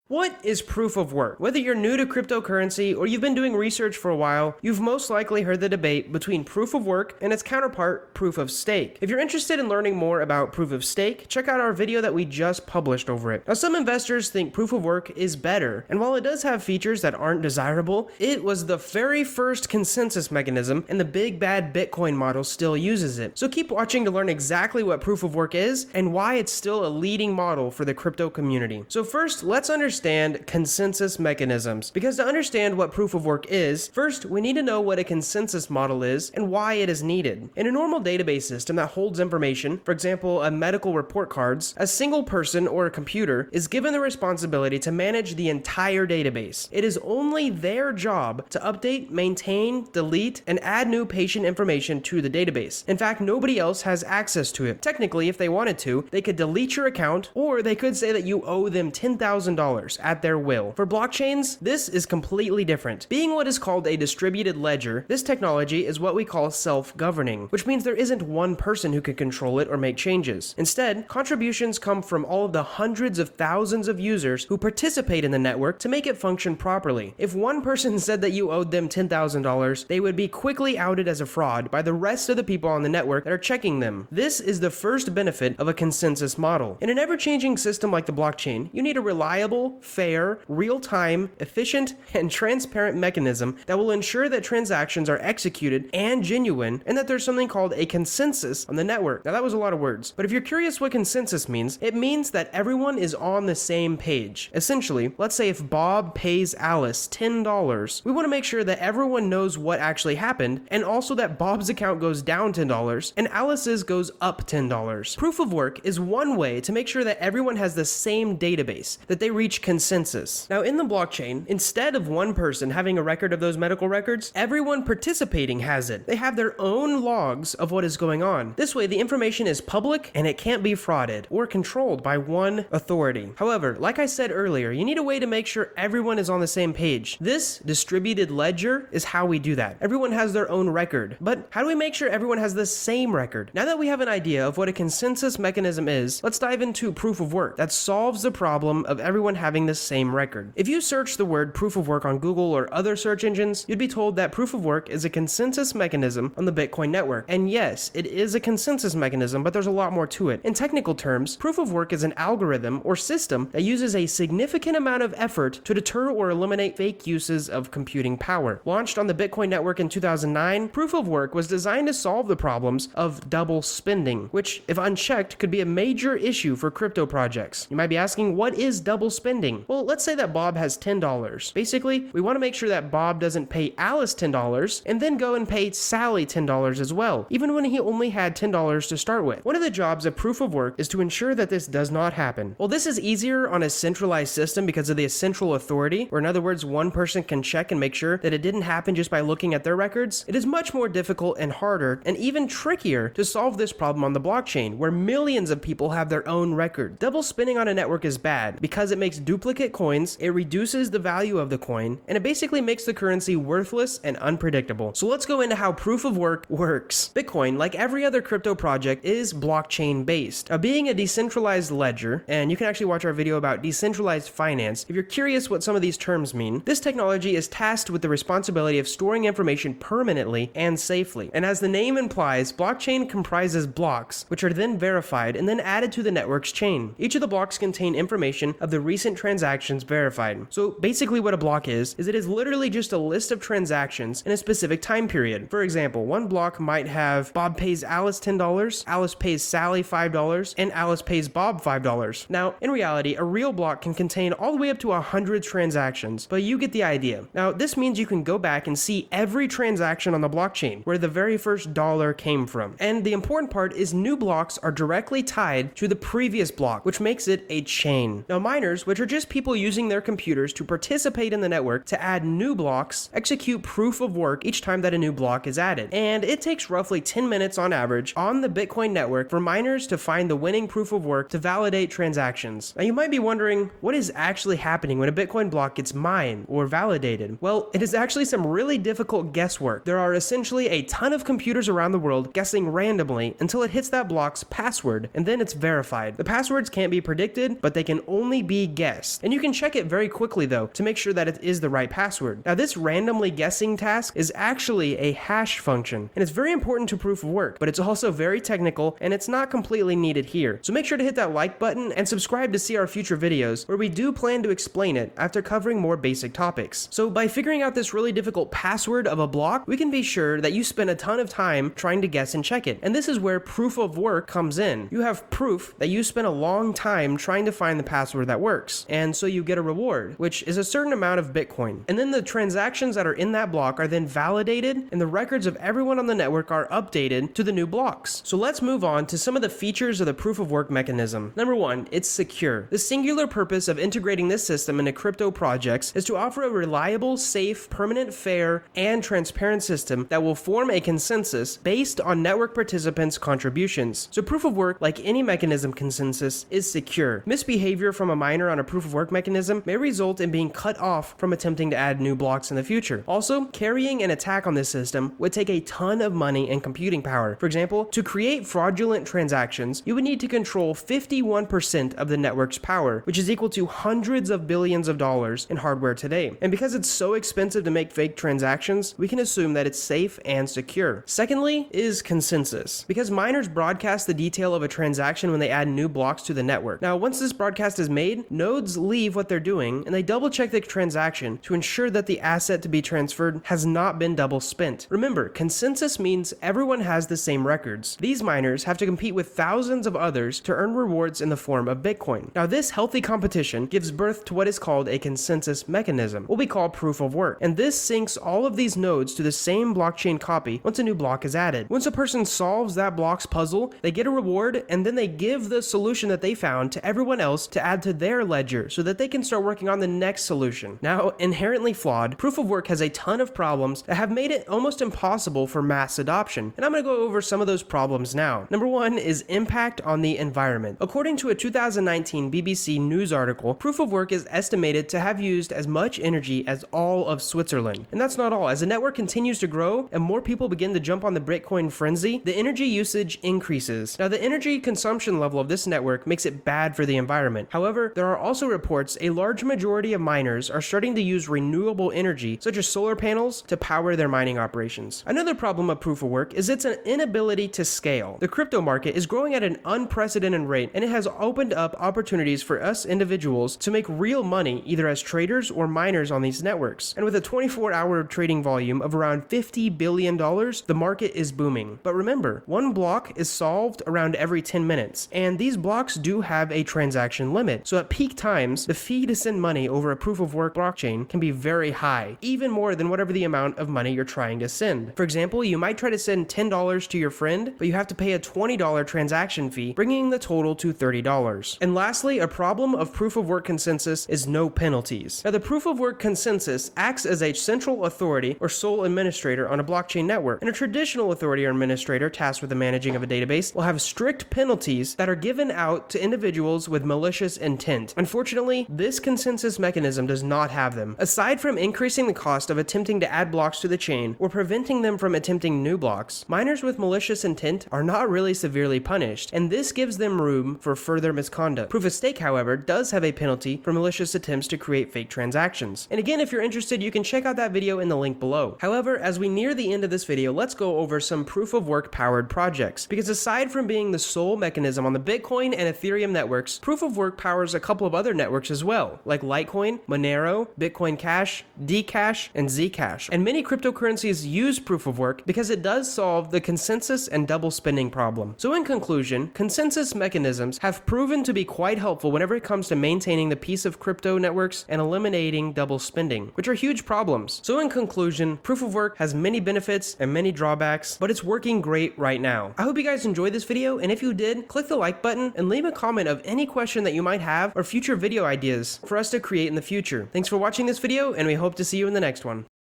What is proof of work? Whether you're new to cryptocurrency or you've been doing research for a while, you've most likely heard the debate between proof of work and its counterpart, proof of stake. If you're interested in learning more about proof of stake, check out our video that we just published over it. Now, some investors think proof of work is better, and while it does have features that aren't desirable, it was the very first consensus mechanism, and the big bad Bitcoin model still uses it. So keep watching to learn exactly what proof of work is and why it's still a leading model for the crypto community. So first, let's understand consensus mechanisms. Because to understand what proof of work is, first we need to know what a consensus model is and why it is needed. In a normal database system that holds information, for example a medical report cards, a single person or a computer is given the responsibility to manage the entire database. It is only their job to update, maintain, delete, and add new patient information to the database. In fact, nobody else has access to it. Technically, if they wanted to, they could delete your account, or they could say that you owe them $10,000 at their will. For blockchains, this is completely different. Being what is called a distributed ledger, this technology is what we call self-governing, which means there isn't one person who can control it or make changes. Instead, contributions come from all of the hundreds of thousands of users who participate in the network to make it function properly. If one person said that you owed them $10,000, they would be quickly outed as a fraud by the rest of the people on the network that are checking them. This is the first benefit of a consensus model. In an ever-changing system like the blockchain, you need a reliable, fair, real-time, efficient, and transparent mechanism that will ensure that transactions are executed and genuine, and that there's something called a consensus on the network. Now that was a lot of words, but if you're curious what consensus means, it means that everyone is on the same page. Essentially, let's say if Bob pays Alice $10, we want to make sure that everyone knows what actually happened, and also that Bob's account goes down $10 and Alice's goes up $10. Proof of work is one way to make sure that everyone has the same database, that they reach consensus. Now in the blockchain, instead of one person having a record of those medical records, everyone participating has it. They have their own logs of what is going on. This way the information is public and it can't be frauded or controlled by one authority. However, like I said earlier, you need a way to make sure everyone is on the same page. This distributed ledger is how we do that. Everyone has their own record, but how do we make sure everyone has the same record? Now that we have an idea of what a consensus mechanism is, let's dive into proof of work that solves the problem of everyone having the same record. If you search the word proof of work on Google or other search engines, you'd be told that proof of work is a consensus mechanism on the Bitcoin network. And yes, it is a consensus mechanism, but there's a lot more to it. In technical terms, proof of work is an algorithm or system that uses a significant amount of effort to deter or eliminate fake uses of computing power. Launched on the Bitcoin network in 2009, proof of work was designed to solve the problems of double spending, which, if unchecked, could be a major issue for crypto projects. You might be asking, what is double spending? Well, let's say that Bob has $10. Basically, we want to make sure that Bob doesn't pay Alice $10 and then go and pay Sally $10 as well, even when he only had $10 to start with. One of the jobs of proof of work is to ensure that this does not happen. Well, this is easier on a centralized system because of the central authority, or in other words, one person can check and make sure that it didn't happen just by looking at their records. It is much more difficult and harder and even trickier to solve this problem on the blockchain, where millions of people have their own record. Double spending on a network is bad because it makes duplicate coins, it reduces the value of the coin, and it basically makes the currency worthless and unpredictable. So let's go into how proof of work works. Bitcoin, like every other crypto project, is blockchain based. Being a decentralized ledger, and you can actually watch our video about decentralized finance if you're curious what some of these terms mean, this technology is tasked with the responsibility of storing information permanently and safely. And as the name implies, blockchain comprises blocks, which are then verified and then added to the network's chain. Each of the blocks contain information of the recent transactions verified. So basically what a block is it is literally just a list of transactions in a specific time period. For example, one block might have Bob pays Alice $10, Alice pays Sally $5, and Alice pays Bob $5. Now, in reality, a real block can contain all the way up to 100 transactions, but you get the idea. Now, this means you can go back and see every transaction on the blockchain where the very first dollar came from. And the important part is new blocks are directly tied to the previous block, which makes it a chain. Now, miners, which are just people using their computers to participate in the network to add new blocks, execute proof of work each time that a new block is added. And it takes roughly 10 minutes on average on the Bitcoin network for miners to find the winning proof of work to validate transactions. Now, you might be wondering, what is actually happening when a Bitcoin block gets mined or validated? Well, it is actually some really difficult guesswork. There are essentially a ton of computers around the world guessing randomly until it hits that block's password, and then it's verified. The passwords can't be predicted, but they can only be guessed. guessed. And you can check it very quickly though to make sure that it is the right password. Now this randomly guessing task is actually a hash function, and it's very important to proof of work, but it's also very technical and it's not completely needed here. So make sure to hit that like button and subscribe to see our future videos where we do plan to explain it after covering more basic topics. So by figuring out this really difficult password of a block, we can be sure that you spend a ton of time trying to guess and check it. And this is where proof of work comes in. You have proof that you spent a long time trying to find the password that works, and so you get a reward, which is a certain amount of Bitcoin. And then the transactions that are in that block are then validated, and the records of everyone on the network are updated to the new blocks. So let's move on to some of the features of the proof of work mechanism. Number one, it's secure. The singular purpose of integrating this system into crypto projects is to offer a reliable, safe, permanent, fair, and transparent system that will form a consensus based on network participants' contributions. So proof of work, like any mechanism consensus, is secure. Misbehavior from a miner on a proof of work mechanism may result in being cut off from attempting to add new blocks in the future. Also, carrying an attack on this system would take a ton of money and computing power. For example, to create fraudulent transactions, you would need to control 51% of the network's power, which is equal to hundreds of billions of dollars in hardware today. And because it's so expensive to make fake transactions, we can assume that it's safe and secure. Secondly is consensus, because miners broadcast the detail of a transaction when they add new blocks to the network. Now, once this broadcast is made, nodes leave what they're doing and they double check the transaction to ensure that the asset to be transferred has not been double spent. Remember, consensus means everyone has the same records. These miners have to compete with thousands of others to earn rewards in the form of Bitcoin. Now, this healthy competition gives birth to what is called a consensus mechanism, what we call proof of work. And this syncs all of these nodes to the same blockchain copy once a new block is added. Once a person solves that block's puzzle, they get a reward, and then they give the solution that they found to everyone else to add to their ledger so that they can start working on the next solution. Now, inherently flawed, proof of work has a ton of problems that have made it almost impossible for mass adoption. And I'm going to go over some of those problems now. Number one is impact on the environment. According to a 2019 BBC News article, proof of work is estimated to have used as much energy as all of Switzerland. And that's not all. As the network continues to grow and more people begin to jump on the Bitcoin frenzy, the energy usage increases. Now, the energy consumption level of this network makes it bad for the environment. However, there are also reports a large majority of miners are starting to use renewable energy, such as solar panels, to power their mining operations. Another problem of proof of work is its inability to scale. The crypto market is growing at an unprecedented rate, and it has opened up opportunities for us individuals to make real money either as traders or miners on these networks. And with a 24-hour trading volume of around $50 billion, the market is booming. But remember, one block is solved around every 10 minutes, and these blocks do have a transaction limit. So at peak times, the fee to send money over a proof of work blockchain can be very high, even more than whatever the amount of money you're trying to send. For example, you might try to send $10 to your friend, but you have to pay a $20 transaction fee, bringing the total to $30. And lastly, a problem of proof of work consensus is no penalties. Now, the proof of work consensus acts as a central authority or sole administrator on a blockchain network, and a traditional authority or administrator tasked with the managing of a database will have strict penalties that are given out to individuals with malicious intent. Unfortunately, this consensus mechanism does not have them. Aside from increasing the cost of attempting to add blocks to the chain or preventing them from attempting new blocks, miners with malicious intent are not really severely punished, and this gives them room for further misconduct. Proof of stake, however, does have a penalty for malicious attempts to create fake transactions. And again, if you're interested, you can check out that video in the link below. However, as we near the end of this video, let's go over some proof of work powered projects, because aside from being the sole mechanism on the Bitcoin and Ethereum networks, proof of work powers a couple of other networks as well, like Litecoin, Monero, Bitcoin Cash, Dcash, and Zcash. And many cryptocurrencies use proof of work because it does solve the consensus and double spending problem. So in conclusion, consensus mechanisms have proven to be quite helpful whenever it comes to maintaining the peace of crypto networks and eliminating double spending, which are huge problems. So in conclusion, proof of work has many benefits and many drawbacks, but it's working great right now. I hope you guys enjoyed this video, and if you did, click the like button and leave a comment of any question that you might have or future video ideas for us to create in the future. Thanks for watching this video, and we hope to see you in the next one.